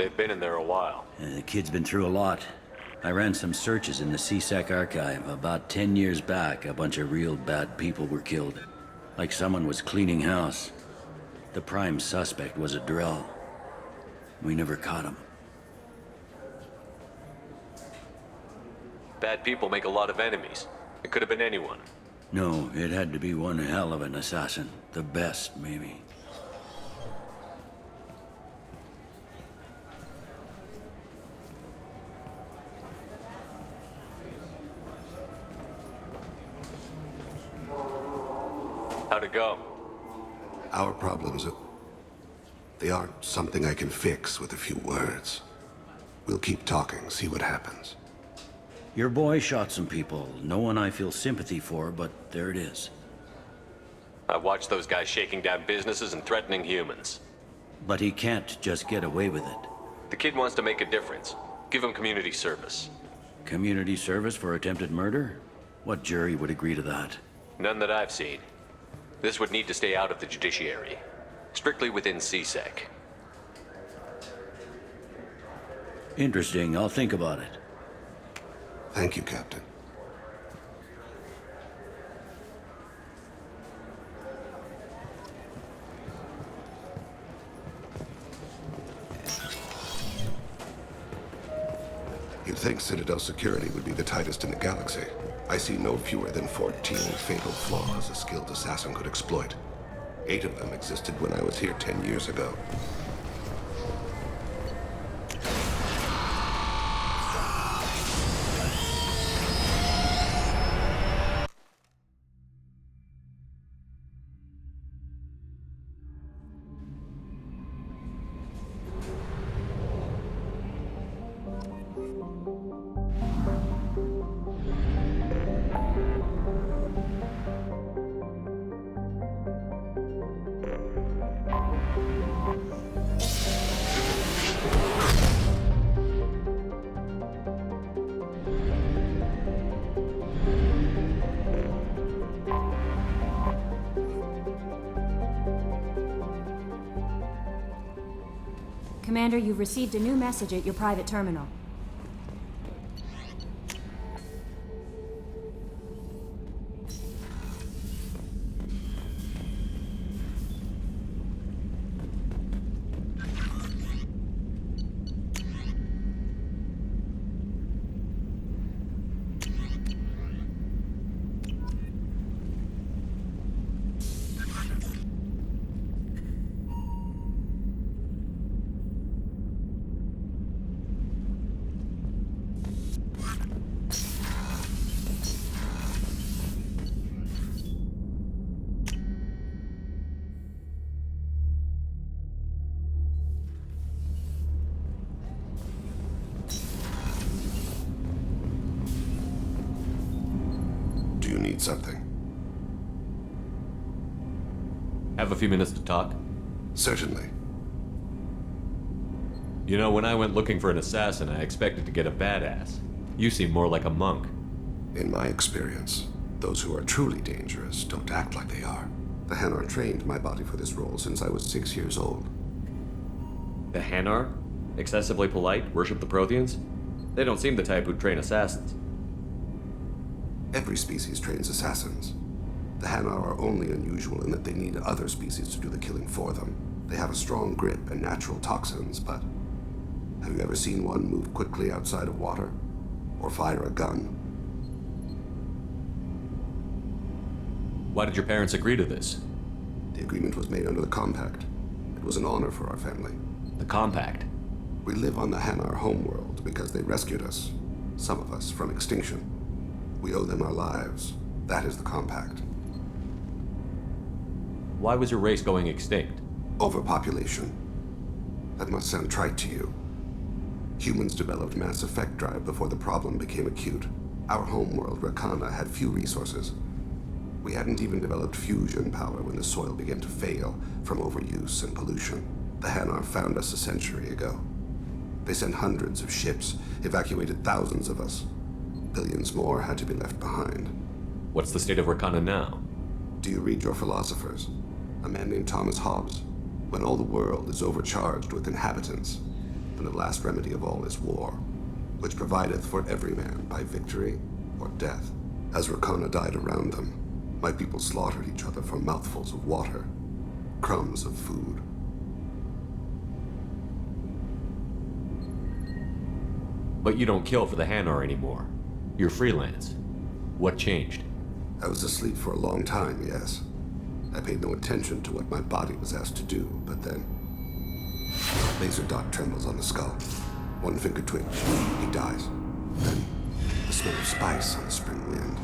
They've been in there a while. The kid's been through a lot. I ran some searches in the CSEC archive. About 10 years back, a bunch of real bad people were killed. Like someone was cleaning house. The prime suspect was a drill. We never caught him. Bad people make a lot of enemies. It could have been anyone. No, it had to be one hell of an assassin. The best, maybe. How'd it go? Our problems, they aren't something I can fix with a few words. We'll keep talking, see what happens. Your boy shot some people. No one I feel sympathy for, but there it is. I watched those guys shaking down businesses and threatening humans. But he can't just get away with it. The kid wants to make a difference. Give him community service. Community service for attempted murder? What jury would agree to that? None that I've seen. This would need to stay out of the judiciary. Strictly within CSEC. Interesting. I'll think about it. Thank you, Captain. You'd think Citadel security would be the tightest in the galaxy. I see no fewer than 14 fatal flaws a skilled assassin could exploit. 8 of them existed when I was here 10 years ago. Commander, you've received a new message at your private terminal. Do you need something? Have a few minutes to talk? Certainly. You know, when I went looking for an assassin, I expected to get a badass. You seem more like a monk. In my experience, those who are truly dangerous don't act like they are. The Hanar trained my body for this role since I was 6 years old. The Hanar? Excessively polite, worship the Protheans? They don't seem the type who'd train assassins. Every species trains assassins. The Hanar are only unusual in that they need other species to do the killing for them. They have a strong grip and natural toxins, but have you ever seen one move quickly outside of water? Or fire a gun? Why did your parents agree to this? The agreement was made under the Compact. It was an honor for our family. The Compact? We live on the Hanar homeworld because they rescued us, some of us, from extinction. We owe them our lives. That is the Compact. Why was your race going extinct? Overpopulation. That must sound trite to you. Humans developed mass effect drive before the problem became acute. Our homeworld, Rakana, had few resources. We hadn't even developed fusion power when the soil began to fail from overuse and pollution. The Hanar found us a century ago. They sent hundreds of ships, evacuated thousands of us. Billions more had to be left behind. What's the state of Rakana now? Do you read your philosophers? A man named Thomas Hobbes. When all the world is overcharged with inhabitants, and the last remedy of all is war, which provideth for every man by victory or death. As Rakana died around them, my people slaughtered each other for mouthfuls of water, crumbs of food. But you don't kill for the Hanar anymore. You're freelance. What changed? I was asleep for a long time, yes. I paid no attention to what my body was asked to do, but then... Laser dot trembles on the skull. One finger twitch. He dies. Then, the smell of spice on the spring wind.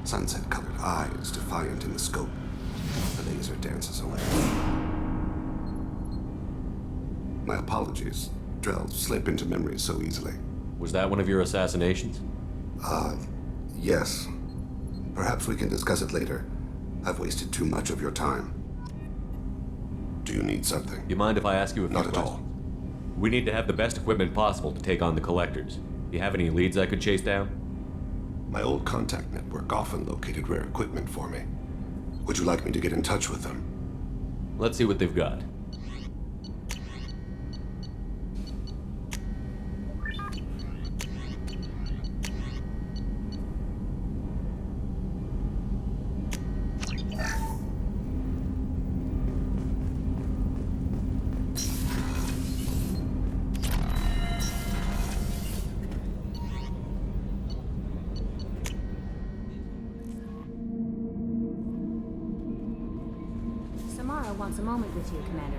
Sunset-colored eyes defiant in the scope. The laser dances away. My apologies. Drells slip into memory so easily. Was that one of your assassinations? Yes. Perhaps we can discuss it later. I've wasted too much of your time. Do you need something? You mind if I ask you a few Not at questions? all. We need to have the best equipment possible to take on the collectors. Do you have any leads I could chase down? My old contact network often located rare equipment for me. Would you like me to get in touch with them? Let's see what they've got. Samara wants a moment with you, Commander.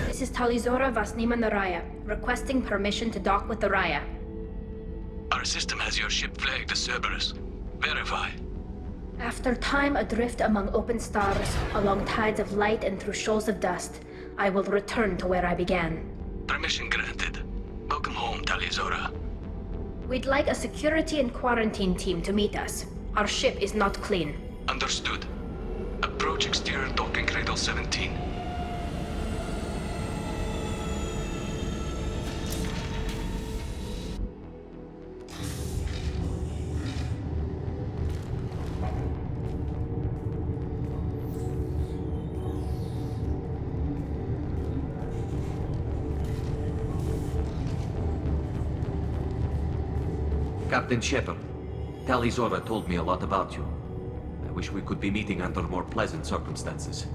This is Talizora Vasnima Naraya, requesting permission to dock with the Raya. Our system has your ship flagged as Cerberus. Verify. After time adrift among open stars, along tides of light and through shoals of dust, I will return to where I began. Permission granted. Welcome home, Talizora. We'd like a security and quarantine team to meet us. Our ship is not clean. Understood. Approach exterior docking cradle 17. Captain Shepard, Talizora told me a lot about you. I wish we could be meeting under more pleasant circumstances.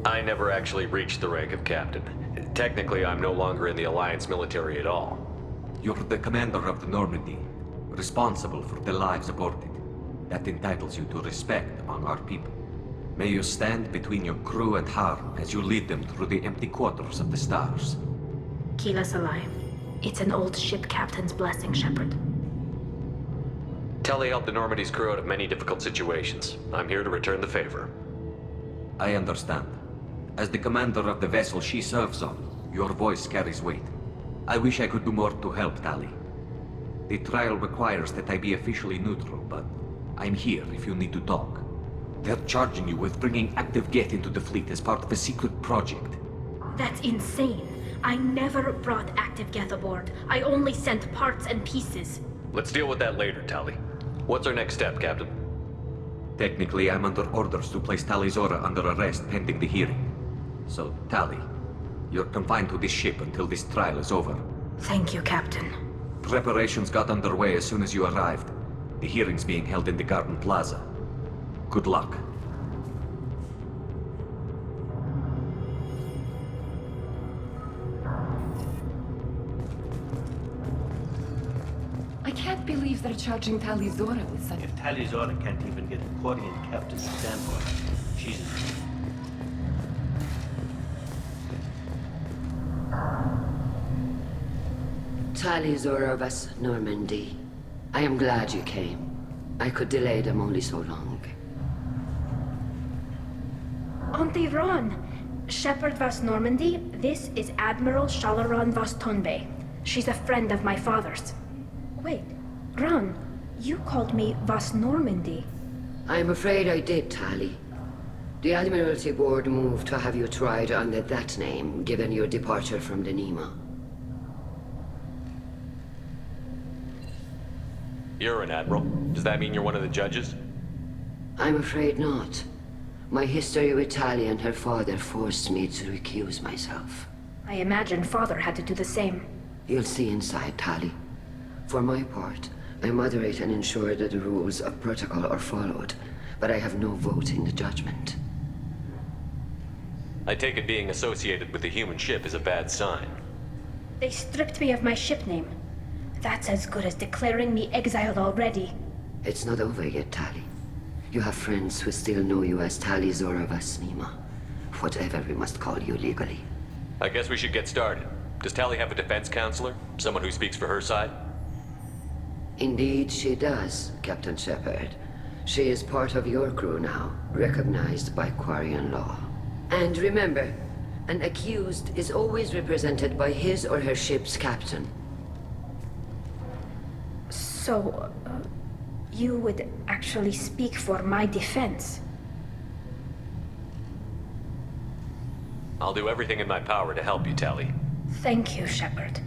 I never actually reached the rank of captain. Technically, I'm no longer in the Alliance military at all. You're the commander of the Normandy, responsible for the lives aborted. That entitles you to respect among our people. May you stand between your crew and harm as you lead them through the empty quarters of the stars. Kila Salai. It's an old ship captain's blessing, Shepard. Telly helped the Normandy's crew out of many difficult situations. I'm here to return the favor. I understand. As the commander of the vessel she serves on, your voice carries weight. I wish I could do more to help, Tali. The trial requires that I be officially neutral, but I'm here if you need to talk. They're charging you with bringing active Geth into the fleet as part of a secret project. That's insane. I never brought active Geth aboard. I only sent parts and pieces. Let's deal with that later, Tali. What's our next step, Captain? Technically, I'm under orders to place Talizora under arrest pending the hearing. So, Tali, you're confined to this ship until this trial is over. Thank you, Captain. Preparations got underway as soon as you arrived. The hearing's being held in the Garden Plaza. Good luck. I can't believe they're charging Talizora with such... If Talizora can't even get the Quarian captain to stand for her, she's... Tali Zorovas, Normandy. I am glad you came. I could delay them only so long. Auntie Ron! Shepherd Vas Normandy, this is Admiral Shalaron Vas Tonbe. She's a friend of my father's. Wait, Ron, you called me Vas Normandy. I'm afraid I did, Tali. The Admiralty Board moved to have you tried under that name, given your departure from the Nima. You're an admiral. Does that mean you're one of the judges? I'm afraid not. My history with Tali and her father forced me to recuse myself. I imagine father had to do the same. You'll see inside, Tali. For my part, I moderate and ensure that the rules of protocol are followed, but I have no vote in the judgment. I take it being associated with the human ship is a bad sign. They stripped me of my ship name. That's as good as declaring me exiled already. It's not over yet, Tali. You have friends who still know you as Tali Zorovas Nima. Whatever we must call you legally. I guess we should get started. Does Tali have a defense counselor? Someone who speaks for her side? Indeed, she does, Captain Shepard. She is part of your crew now, recognized by Quarian law. And remember, an accused is always represented by his or her ship's captain. So, you would actually speak for my defense? I'll do everything in my power to help you, Tali. Thank you, Shepard.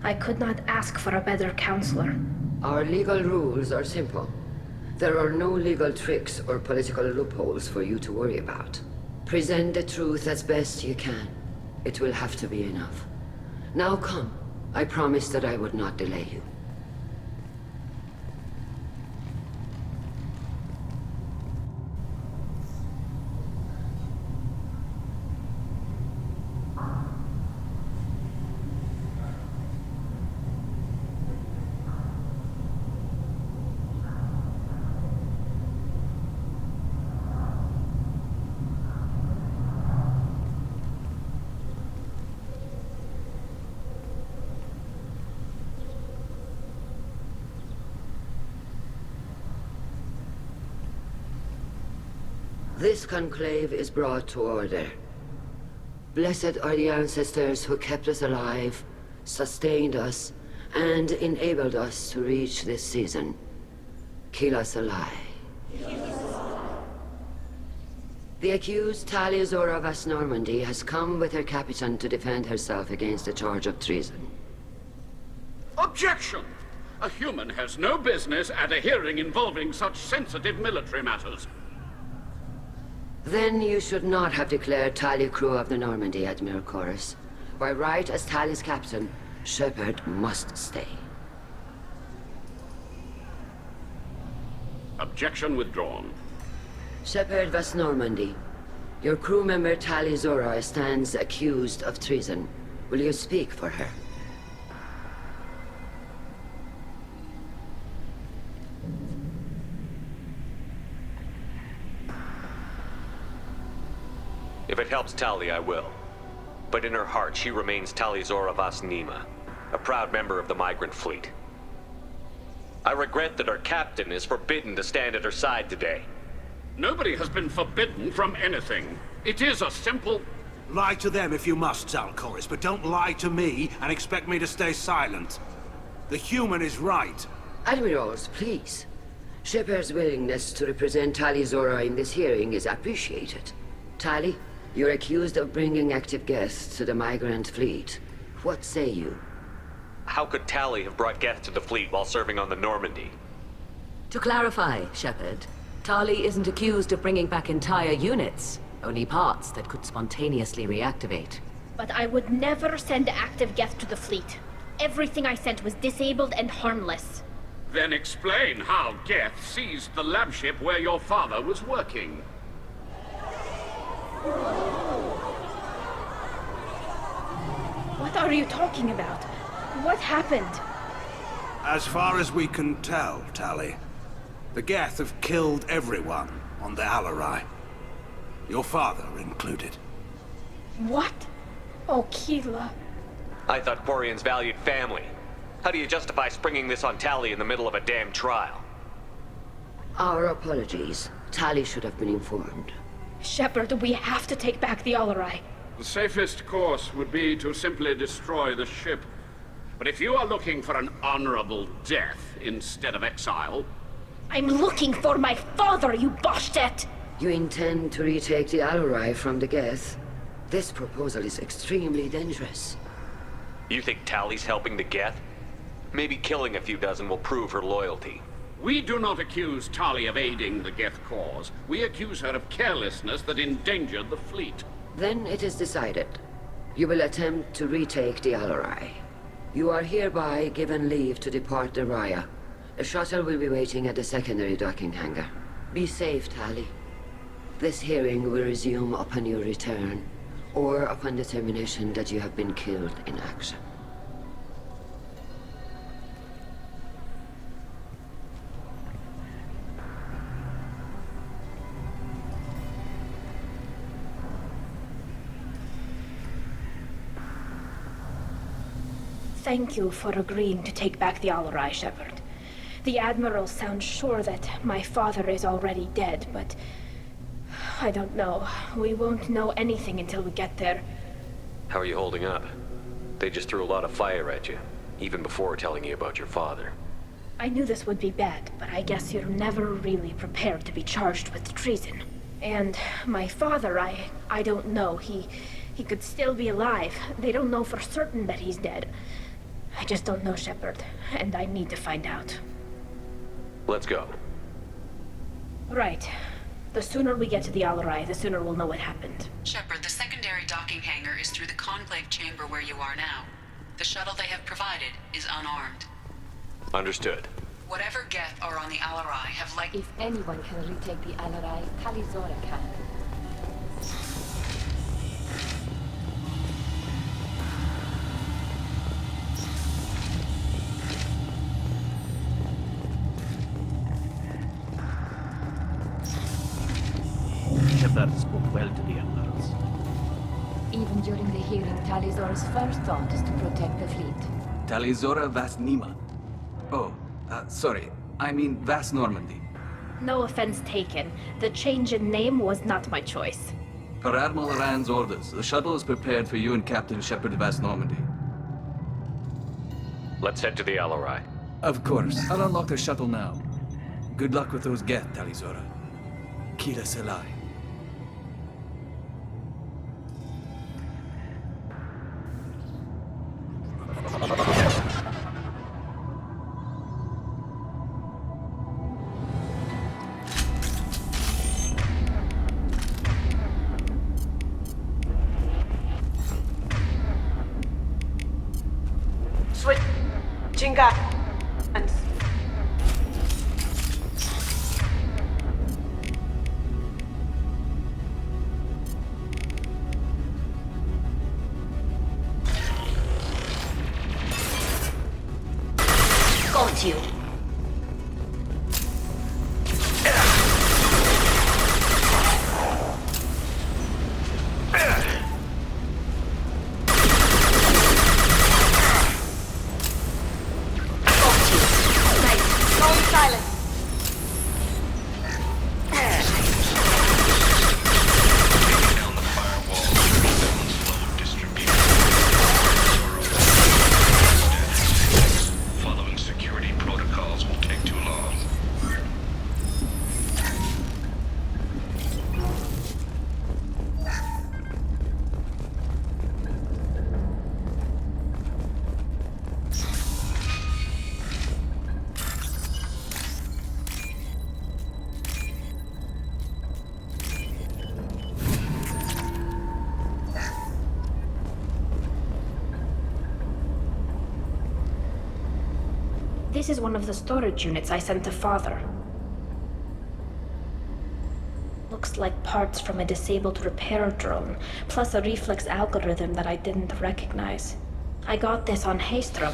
I could not ask for a better counselor. Our legal rules are simple. There are no legal tricks or political loopholes for you to worry about. Present the truth as best you can. It will have to be enough. Now come. I promised that I would not delay you. This conclave is brought to order. Blessed are the ancestors who kept us alive, sustained us, and enabled us to reach this season. Keep us alive. The accused Tali Zorovas Normandy has come with her captain to defend herself against a charge of treason. Objection! A human has no business at a hearing involving such sensitive military matters. Then you should not have declared Tali crew of the Normandy, Admiral Chorus. By right as Tali's captain, Shepard must stay. Objection withdrawn. Shepard Vas Normandy, your crew member Tali Zora stands accused of treason. Will you speak for her? If it helps Tali, I will. But in her heart, she remains Tali Zorovas Nima, a proud member of the migrant fleet. I regret that our captain is forbidden to stand at her side today. Nobody has been forbidden from anything. It is a simple... Lie to them if you must, Zalcoris, but don't lie to me and expect me to stay silent. The human is right. Admirals, please. Shepard's willingness to represent Tali Zora in this hearing is appreciated. Tali, you're accused of bringing active guests to the migrant fleet. What say you? How could Tali have brought guests to the fleet while serving on the Normandy? To clarify, Shepard, Tali isn't accused of bringing back entire units, only parts that could spontaneously reactivate. But I would never send active guests to the fleet. Everything I sent was disabled and harmless. Then explain how Geth seized the lab ship where your father was working. What are you talking about? What happened? As far as we can tell, Tali, the Geth have killed everyone on the Alarai. Your father included. What? Oh, Keela. I thought Quarians valued family. How do you justify springing this on Tali in the middle of a damn trial? Our apologies. Tali should have been informed. Shepard, we have to take back the Alarai. The safest course would be to simply destroy the ship. But if you are looking for an honorable death instead of exile... I'm looking for my father, you bastet! You intend to retake the Alarai from the Geth? This proposal is extremely dangerous. You think Tali's helping the Geth? Maybe killing a few dozen will prove her loyalty. We do not accuse Tali of aiding the Geth cause. We accuse her of carelessness that endangered the fleet. Then it is decided. You will attempt to retake the Alarai. You are hereby given leave to depart the Raya. A shuttle will be waiting at the secondary docking hangar. Be safe, Tali. This hearing will resume upon your return, or upon determination that you have been killed in action. Thank you for agreeing to take back the Alarai, Shepard. The Admiral sounds sure that my father is already dead, but... I don't know. We won't know anything until we get there. How are you holding up? They just threw a lot of fire at you, even before telling you about your father. I knew this would be bad, but I guess you're never really prepared to be charged with treason. And my father, I don't know. He could still be alive. They don't know for certain that he's dead. I just don't know, Shepard, and I need to find out. Let's go. Right. The sooner we get to the Alarai, the sooner we'll know what happened. Shepard, the secondary docking hangar is through the conclave chamber where you are now. The shuttle they have provided is unarmed. Understood. Whatever Geth are on the Alarai have If anyone can retake the Alarai, Talizora can. Shepard spoke well to the Admirals. Even during the hearing, Talizora's first thought is to protect the fleet. Talizora Vas Nima. Oh, sorry. I mean Vas Normandy. No offense taken. The change in name was not my choice. Per Admiral Rand's orders, the shuttle is prepared for you and Captain Shepard Vas Normandy. Let's head to the Alarai. Of course. I'll unlock the shuttle now. Good luck with those Geth, Talizora. Kila Selai. Switching guns. Got you. This is one of the storage units I sent to Father. Looks like parts from a disabled repair drone, plus a reflex algorithm that I didn't recognize. I got this on Haystrom.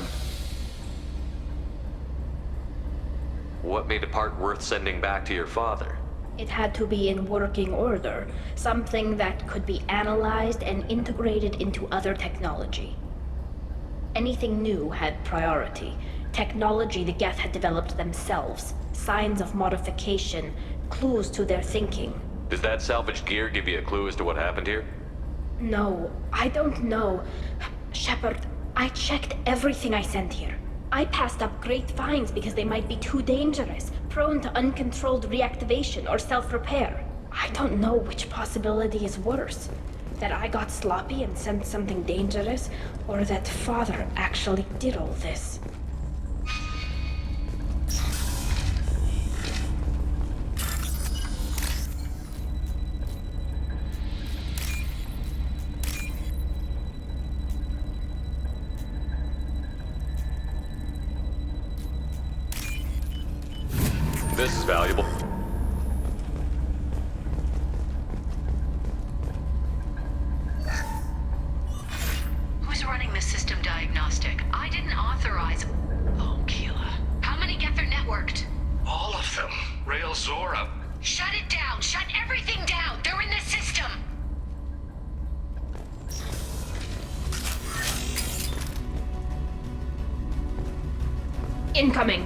What made a part worth sending back to your father? It had to be in working order, something that could be analyzed and integrated into other technology. Anything new had priority. Technology the Geth had developed themselves. Signs of modification, clues to their thinking. Does that salvaged gear give you a clue as to what happened here? No, I don't know. Shepard, I checked everything I sent here. I passed up great finds because they might be too dangerous, prone to uncontrolled reactivation or self-repair. I don't know which possibility is worse. That I got sloppy and sent something dangerous, or that Father actually did all this. This is valuable. Who's running the system diagnostic? I didn't authorize... Oh, Keela. How many Geth are networked? All of them. Rail Zora. Shut it down! Shut everything down! They're in the system! Incoming!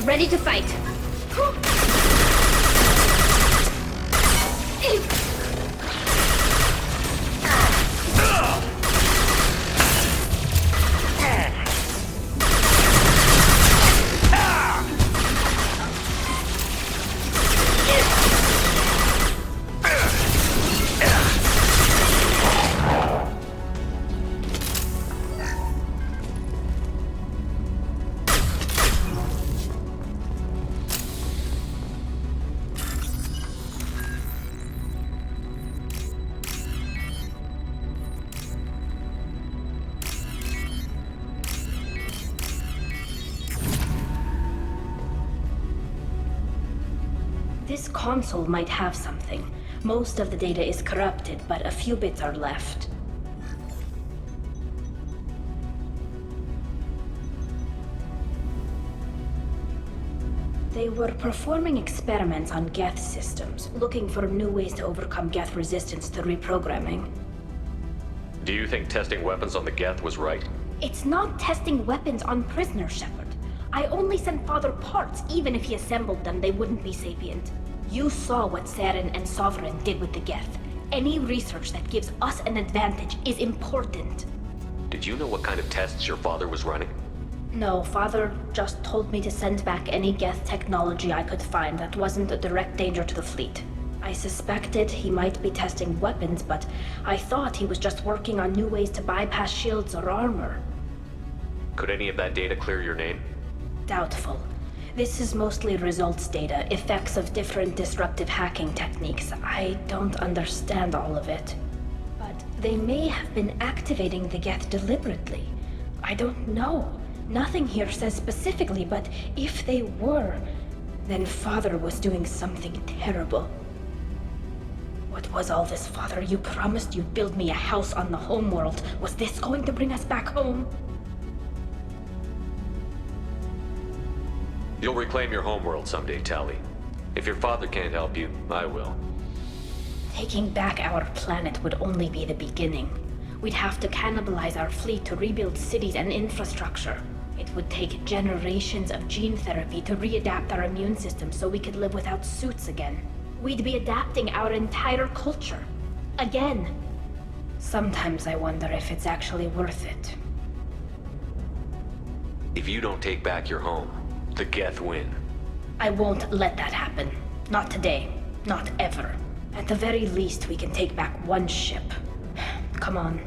Ready to fight. This console might have something. Most of the data is corrupted, but a few bits are left. They were performing experiments on Geth systems, looking for new ways to overcome Geth resistance to reprogramming. Do you think testing weapons on the Geth was right? It's not testing weapons on prisoners, Shepard. I only sent Father parts. Even if he assembled them, they wouldn't be sapient. You saw what Saren and Sovereign did with the Geth. Any research that gives us an advantage is important. Did you know what kind of tests your father was running? No, Father just told me to send back any Geth technology I could find that wasn't a direct danger to the fleet. I suspected he might be testing weapons, but I thought he was just working on new ways to bypass shields or armor. Could any of that data clear your name? Doubtful. This is mostly results data, effects of different disruptive hacking techniques. I don't understand all of it. But they may have been activating the Geth deliberately. I don't know. Nothing here says specifically, but if they were, then Father was doing something terrible. What was all this, Father? You promised you'd build me a house on the homeworld. Was this going to bring us back home? You'll reclaim your homeworld someday, Tali. If your father can't help you, I will. Taking back our planet would only be the beginning. We'd have to cannibalize our fleet to rebuild cities and infrastructure. It would take generations of gene therapy to readapt our immune system so we could live without suits again. We'd be adapting our entire culture. Again. Sometimes I wonder if it's actually worth it. If you don't take back your home, the Geth win. I won't let that happen. Not today. Not ever. At the very least, we can take back one ship. Come on.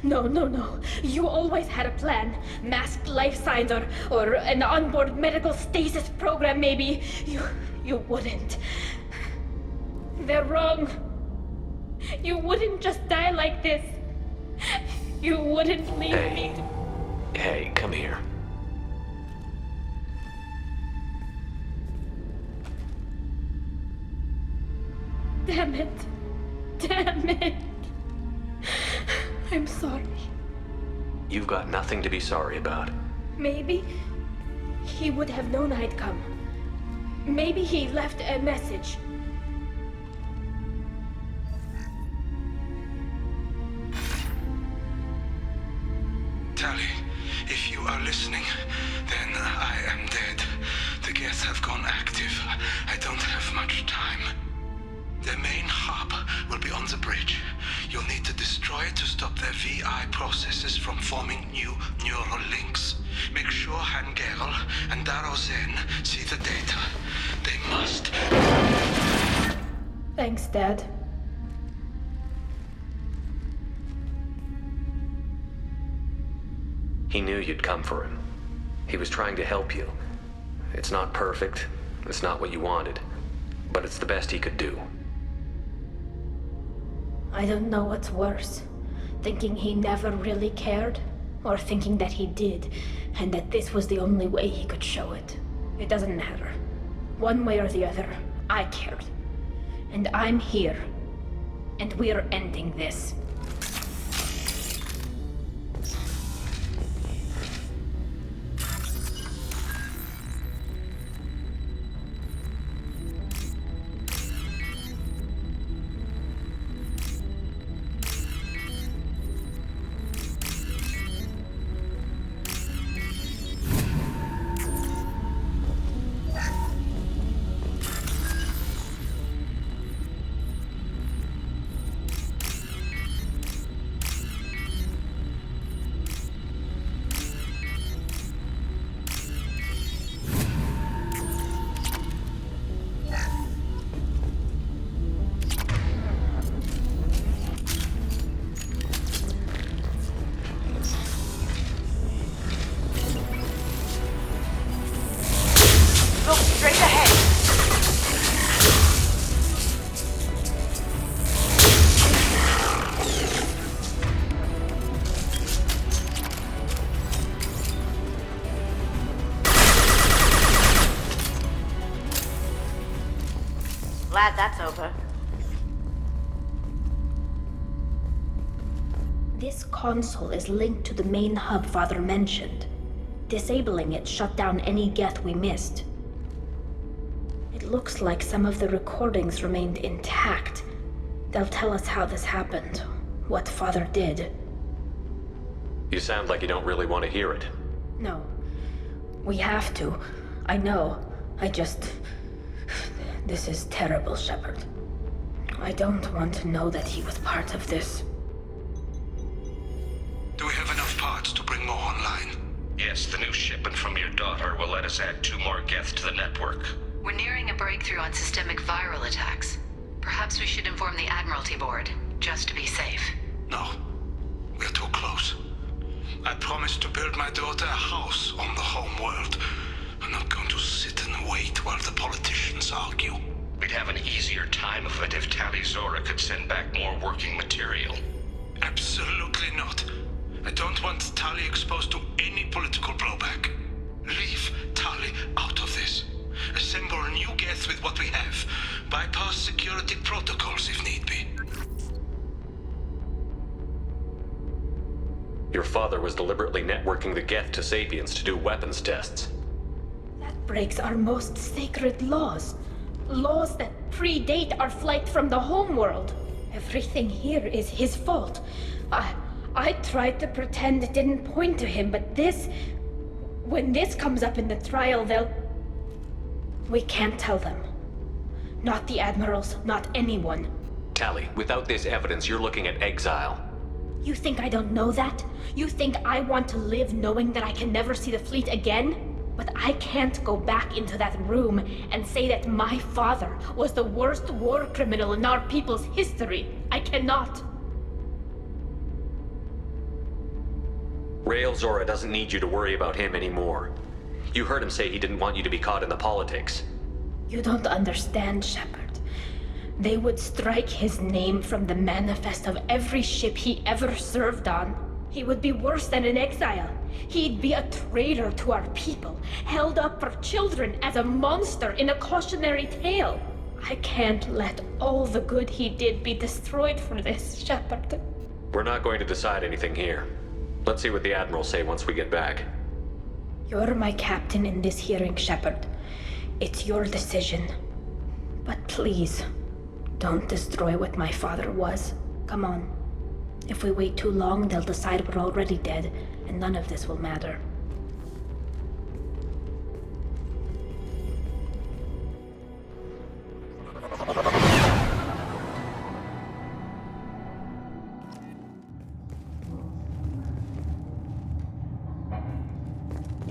No. You always had a plan. Masked life signs or an onboard medical stasis program, maybe. You wouldn't. They're wrong. You wouldn't just die like this. You wouldn't leave me. Hey, come here. Damn it. I'm sorry. You've got nothing to be sorry about. Maybe he would have known I'd come. Maybe he left a message. Tali, if you are listening, then I am dead. The Geth have gone active. I don't have much time. The main hub will be on the bridge. You'll need to destroy it to stop their VI processes from forming new neural links. Make sure Hangerl and Daro Zen see the data. They must. Thanks, Dad. He knew you'd come for him. He was trying to help you. It's not perfect. It's not what you wanted. But it's the best he could do. I don't know what's worse. Thinking he never really cared, or thinking that he did, and that this was the only way he could show it. It doesn't matter. One way or the other, I cared. And I'm here. And we're ending this. Glad that's over. This console is linked to the main hub Father mentioned. Disabling it shut down any Geth we missed. It looks like some of the recordings remained intact. They'll tell us how this happened, what Father did. You sound like you don't really want to hear it. No. We have to. I know. This is terrible, Shepard. I don't want to know that he was part of this. Do we have enough parts to bring more online? Yes, the new shipment from your daughter will let us add 2 more Geth to the network. We're nearing a breakthrough on systemic viral attacks. Perhaps we should inform the Admiralty Board, just to be safe. No. We're too close. I promised to build my daughter a house on the home world. I'm not going to sit and wait while the politicians argue. We'd have an easier time of it if Tali Zora could send back more working material. Absolutely not. I don't want Tali exposed to any political blowback. Leave Tali out of this. Assemble a new Geth with what we have. Bypass security protocols if need be. Your father was deliberately networking the Geth to Sapiens to do weapons tests. That breaks our most sacred laws. Laws that predate our flight from the homeworld. Everything here is his fault. I tried to pretend it didn't point to him, but when this comes up in the trial, we can't tell them. Not the admirals, not anyone. Tali, without this evidence, you're looking at exile. You think I don't know that? You think I want to live knowing that I can never see the fleet again? But I can't go back into that room and say that my father was the worst war criminal in our people's history. I cannot. Rael Zora doesn't need you to worry about him anymore. You heard him say he didn't want you to be caught in the politics. You don't understand, Shepard. They would strike his name from the manifest of every ship he ever served on. He would be worse than an exile. He'd be a traitor to our people, held up for children as a monster in a cautionary tale. I can't let all the good he did be destroyed for this, Shepard. We're not going to decide anything here. Let's see what the Admirals say once we get back. You're my captain in this hearing, Shepard. It's your decision. But please, don't destroy what my father was. Come on. If we wait too long, they'll decide we're already dead, and none of this will matter.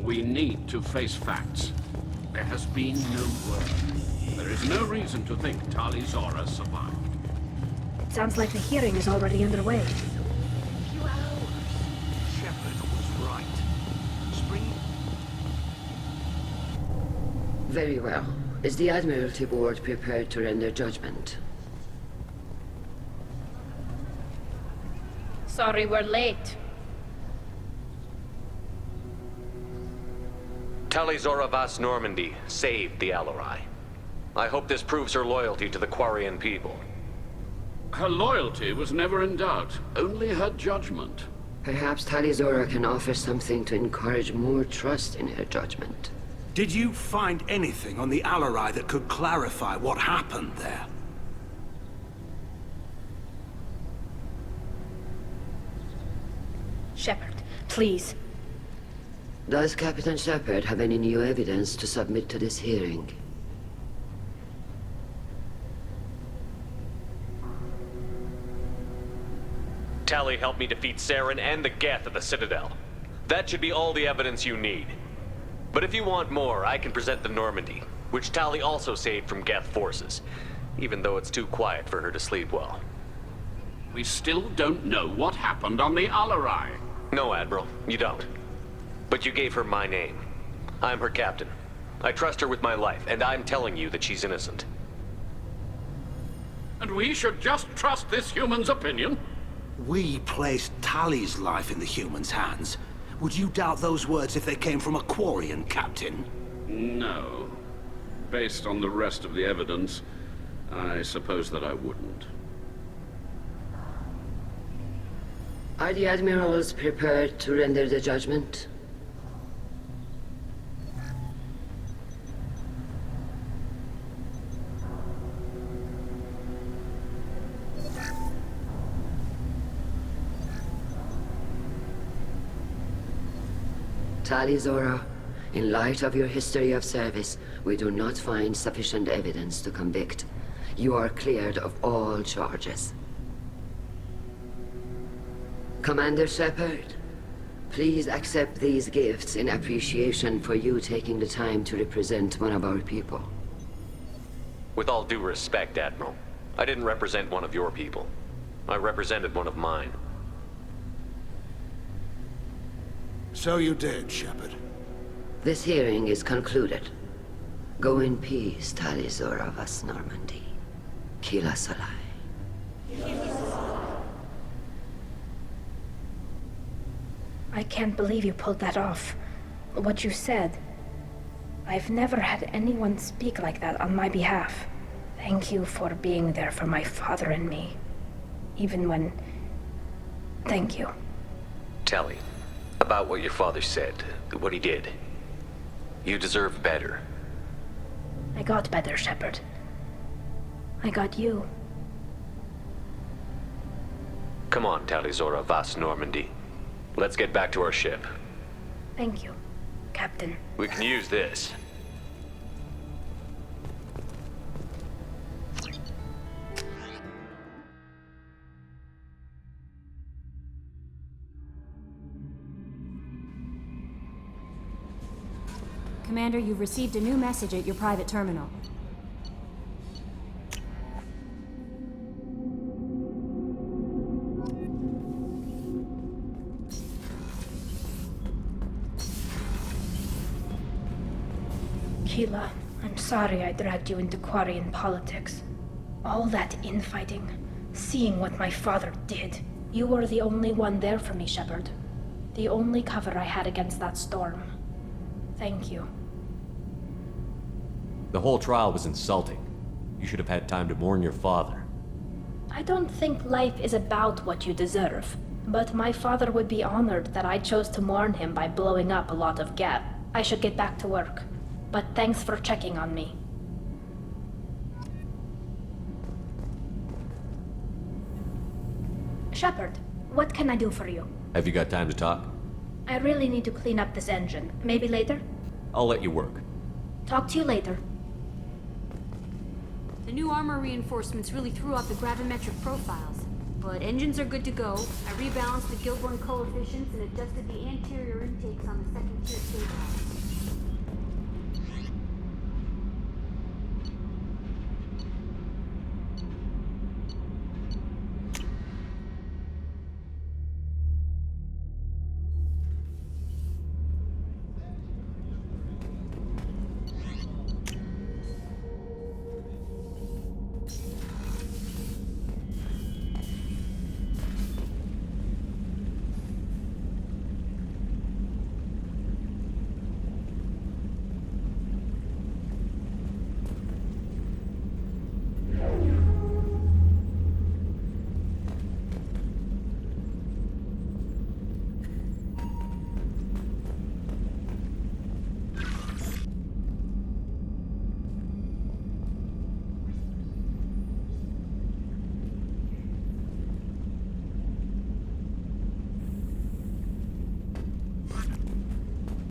We need to face facts. There has been no word. There is no reason to think Tali Zora survived. It sounds like the hearing is already underway. Few hours. Shepard was right. Spring. Very well. Is the Admiralty Board prepared to render judgment? Sorry we're late. Tali Zora Vas Normandy saved the Alarai. I hope this proves her loyalty to the Quarian people. Her loyalty was never in doubt, only her judgment. Perhaps Tali Zora can offer something to encourage more trust in her judgment. Did you find anything on the Alarai that could clarify what happened there? Shepard, please. Does Captain Shepard have any new evidence to submit to this hearing? Tali helped me defeat Saren and the Geth at the Citadel. That should be all the evidence you need. But if you want more, I can present the Normandy, which Tali also saved from Geth forces, even though it's too quiet for her to sleep well. We still don't know what happened on the Alarai. No, Admiral, you don't. But you gave her my name. I'm her captain. I trust her with my life, and I'm telling you that she's innocent. And we should just trust this human's opinion? We placed Tali's life in the humans' hands. Would you doubt those words if they came from a Quarian, Captain? No. Based on the rest of the evidence, I suppose that I wouldn't. Are the admirals prepared to render the judgment? Tali Zora, in light of your history of service, we do not find sufficient evidence to convict. You are cleared of all charges. Commander Shepard, please accept these gifts in appreciation for you taking the time to represent one of our people. With all due respect, Admiral, I didn't represent one of your people. I represented one of mine. So you did, Shepard. This hearing is concluded. Go in peace, Tali Zora vas Normandy. Kila Salai. I can't believe you pulled that off. What you said. I've never had anyone speak like that on my behalf. Thank you for being there for my father and me. Even when... Thank you. Tali, about what your father said, what he did. You deserve better. I got better, Shepard. I got you. Come on, Tali Zora vas Normandy. Let's get back to our ship. Thank you, Captain. We can use this. Commander, you've received a new message at your private terminal. Keela, I'm sorry I dragged you into Quarian politics. All that infighting, seeing what my father did. You were the only one there for me, Shepard. The only cover I had against that storm. Thank you. The whole trial was insulting. You should have had time to mourn your father. I don't think life is about what you deserve, but my father would be honored that I chose to mourn him by blowing up a lot of Gap. I should get back to work, but thanks for checking on me. Shepard, what can I do for you? Have you got time to talk? I really need to clean up this engine. Maybe later? I'll let you work. Talk to you later. The new armor reinforcements really threw off the gravimetric profiles. But engines are good to go. I rebalanced the Gilborn coefficients and adjusted the anterior intakes on the second tier stage.